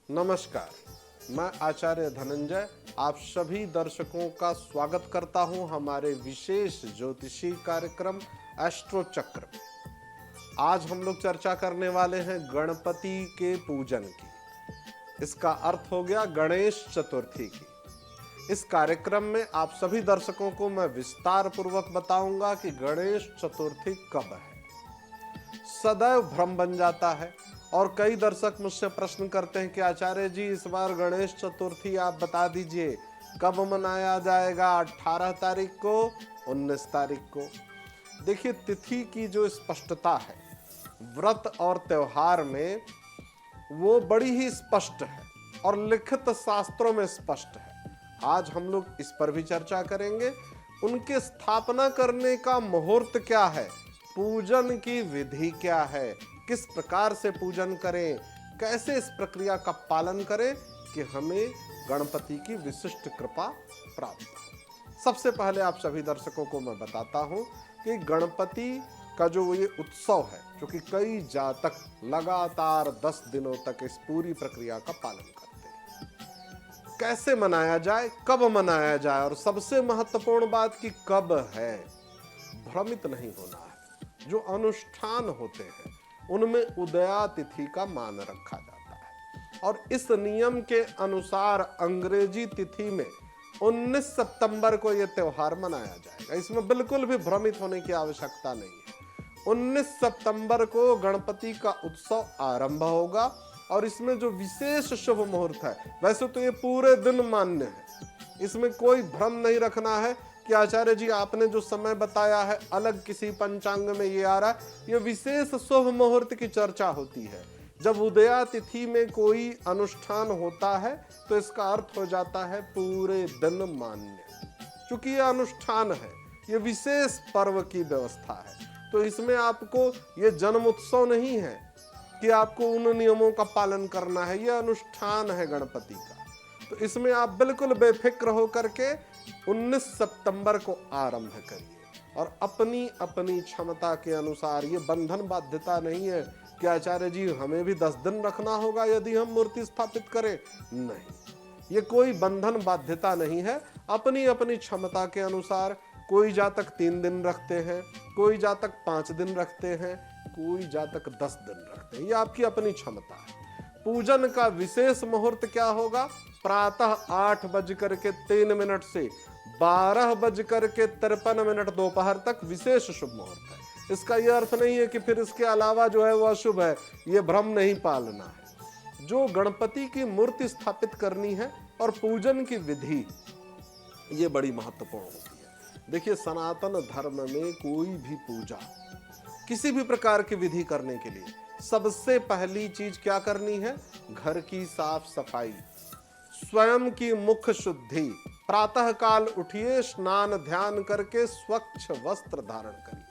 नमस्कार, मैं आचार्य धनंजय आप सभी दर्शकों का स्वागत करता हूं हमारे विशेष ज्योतिषी कार्यक्रम एस्ट्रो चक्र में। आज हम लोग चर्चा करने वाले हैं गणपति के पूजन की। इसका अर्थ हो गया गणेश चतुर्थी की। इस कार्यक्रम में आप सभी दर्शकों को मैं विस्तार पूर्वक बताऊंगा कि गणेश चतुर्थी कब है। सदैव भ्रम बन जाता है और कई दर्शक मुझसे प्रश्न करते हैं कि आचार्य जी इस बार गणेश चतुर्थी आप बता दीजिए कब मनाया जाएगा, 18 तारीख को, 19 तारीख को। देखिए, तिथि की जो स्पष्टता है व्रत और त्योहार में वो बड़ी ही स्पष्ट है और लिखित शास्त्रों में स्पष्ट है। आज हम लोग इस पर भी चर्चा करेंगे। उनके स्थापना करने का मुहूर्त क्या है, पूजन की विधि क्या है, किस प्रकार से पूजन करें, कैसे इस प्रक्रिया का पालन करें कि हमें गणपति की विशिष्ट कृपा प्राप्त हो। सबसे पहले आप सभी दर्शकों को मैं बताता हूं कि गणपति का जो ये उत्सव है, जो कि कई जातक लगातार 10 दिनों तक इस पूरी प्रक्रिया का पालन करते हैं। कैसे मनाया जाए, कब मनाया जाए और सबसे महत्वपूर्ण बात कि कब है। भ्रमित नहीं होना है। जो अनुष्ठान होते हैं उनमें उदया तिथि का मान रखा जाता है और इस नियम के अनुसार अंग्रेजी तिथि में 19 सितंबर को यह त्योहार मनाया जाएगा। इसमें बिल्कुल भी भ्रमित होने की आवश्यकता नहीं है। 19 सितंबर को गणपति का उत्सव आरंभ होगा और इसमें जो विशेष शुभ मुहूर्त है, वैसे तो ये पूरे दिन मान्य है, इसमें कोई भ्रम नहीं रखना है कि आचार्य जी आपने जो समय बताया है अलग किसी पंचांग में ये आ रहा है। ये विशेष शुभ मुहूर्त की चर्चा होती है। जब उदया तिथि में कोई अनुष्ठान होता है तो इसका अर्थ हो जाता है पूरे दिन मान्य। क्योंकि ये अनुष्ठान है, ये विशेष पर्व की व्यवस्था है, तो इसमें आपको ये जन्म उत्सव नहीं है कि आपको उन नियमों का पालन करना है। ये अनुष्ठान है गणपति का, तो इसमें आप बिल्कुल बेफिक्र होकर के 19 सितंबर को आरंभ करिए और अपनी अपनी क्षमता के अनुसार। ये बंधन बाध्यता नहीं है कि आचार्य जी हमें भी 10 दिन रखना होगा यदि हम मूर्ति स्थापित करें, नहीं, ये कोई बंधन बाध्यता नहीं है। अपनी अपनी क्षमता के अनुसार कोई जातक 3 दिन रखते हैं, कोई जातक 5 दिन रखते हैं, कोई जातक 10 दिन रखते हैं। ये आपकी अपनी क्षमता है। पूजन का विशेष मुहूर्त क्या होगा? प्रातः 8:03 से 12:53 दोपहर तक विशेष शुभ मुहूर्त है। इसका यह अर्थ नहीं है कि फिर इसके अलावा जो है वह अशुभ है, यह भ्रम नहीं पालना है। जो गणपति की मूर्ति स्थापित करनी है और पूजन की विधि, ये बड़ी महत्वपूर्ण होती है। देखिए, सनातन धर्म में कोई भी पूजा, किसी भी प्रकार की विधि करने के लिए सबसे पहली चीज क्या करनी है? घर की साफ सफाई, स्वयं की मुख शुद्धि। प्रातः काल उठिए, स्नान ध्यान करके स्वच्छ वस्त्र धारण करिए।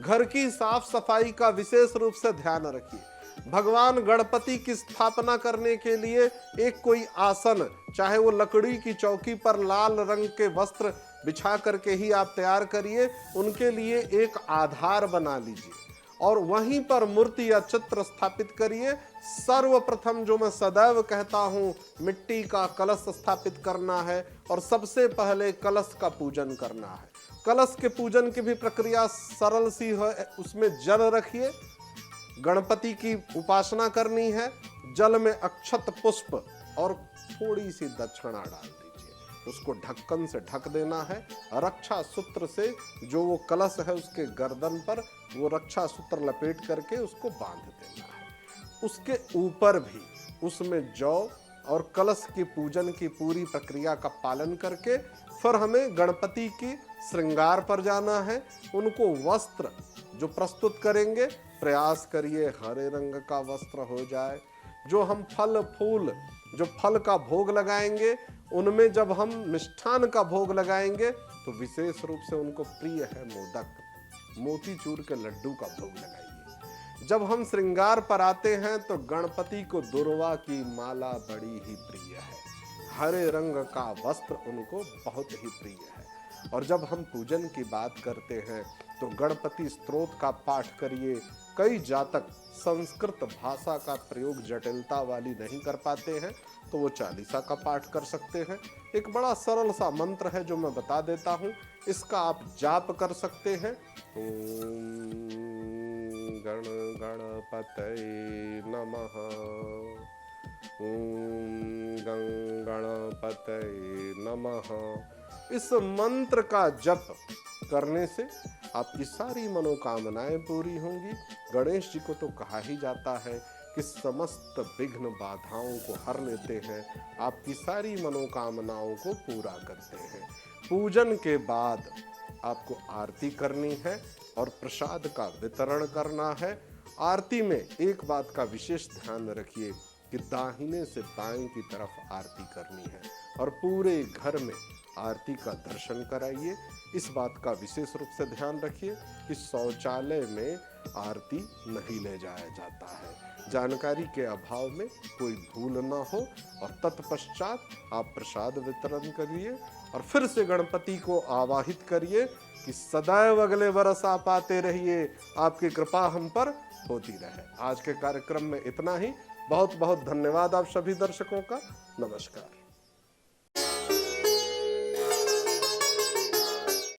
घर की साफ सफाई का विशेष रूप से ध्यान रखिए। भगवान गणपति की स्थापना करने के लिए एक कोई आसन, चाहे वो लकड़ी की चौकी पर लाल रंग के वस्त्र बिछा करके ही आप तैयार करिए, उनके लिए एक आधार बना लीजिए और वहीं पर मूर्ति या चित्र स्थापित करिए। सर्वप्रथम जो मैं सदैव कहता हूं, मिट्टी का कलश स्थापित करना है और सबसे पहले कलश का पूजन करना है। कलश के पूजन की भी प्रक्रिया सरल सी है। उसमें जल रखिए, गणपति की उपासना करनी है। जल में अक्षत पुष्प और थोड़ी सी दक्षिणा डाल दीजिए, उसको ढक्कन से ढक देना है। रक्षा सूत्र से जो वो कलश है उसके गर्दन पर वो रक्षा सूत्र लपेट करके उसको बांध देना है। उसके ऊपर भी उसमें जौ और कलश की पूजन की पूरी प्रक्रिया का पालन करके फिर हमें गणपति की श्रृंगार पर जाना है। उनको वस्त्र जो प्रस्तुत करेंगे, प्रयास करिए हरे रंग का वस्त्र हो जाए। जो हम फल फूल, जो फल का भोग लगाएंगे, उनमें जब हम मिष्ठान का भोग लगाएंगे तो विशेष रूप से उनको प्रिय है मोदक, मोतीचूर के लड्डू का भोग लगाइए। जब हम श्रृंगार पर आते हैं तो गणपति को दुर्वा की माला बड़ी ही प्रिय है, हरे रंग का वस्त्र उनको बहुत ही प्रिय है। और जब हम पूजन की बात करते हैं तो गणपति स्तोत्र का पाठ करिए। कई जातक संस्कृत भाषा का प्रयोग जटिलता वाली नहीं कर पाते हैं तो वो चालीसा का पाठ कर सकते हैं। एक बड़ा सरल सा मंत्र है जो मैं बता देता हूँ, इसका आप जाप कर सकते हैं। ओम गण गणपतये नमः, ओम गं गणपतये नमः। इस मंत्र का जप करने से आपकी सारी मनोकामनाएं पूरी होंगी। गणेश जी को तो कहा ही जाता है कि समस्त विघ्न बाधाओं को हर लेते हैं, आपकी सारी मनोकामनाओं को पूरा करते हैं। पूजन के बाद आपको आरती करनी है और प्रसाद का वितरण करना है। आरती में एक बात का विशेष ध्यान रखिए कि दाहिने से बाएं की तरफ आरती करनी है और पूरे घर में आरती का दर्शन कराइए। इस बात का विशेष रूप से ध्यान रखिए कि शौचालय में आरती नहीं ले जाया जाता है। जानकारी के अभाव में कोई भूल ना हो और तत्पश्चात आप प्रसाद वितरण करिए और फिर से गणपति को आवाहित करिए कि सदैव अगले वर्ष आप आते रहिए, आपकी कृपा हम पर होती रहे। आज के कार्यक्रम में इतना ही। बहुत बहुत धन्यवाद आप सभी दर्शकों का। नमस्कार।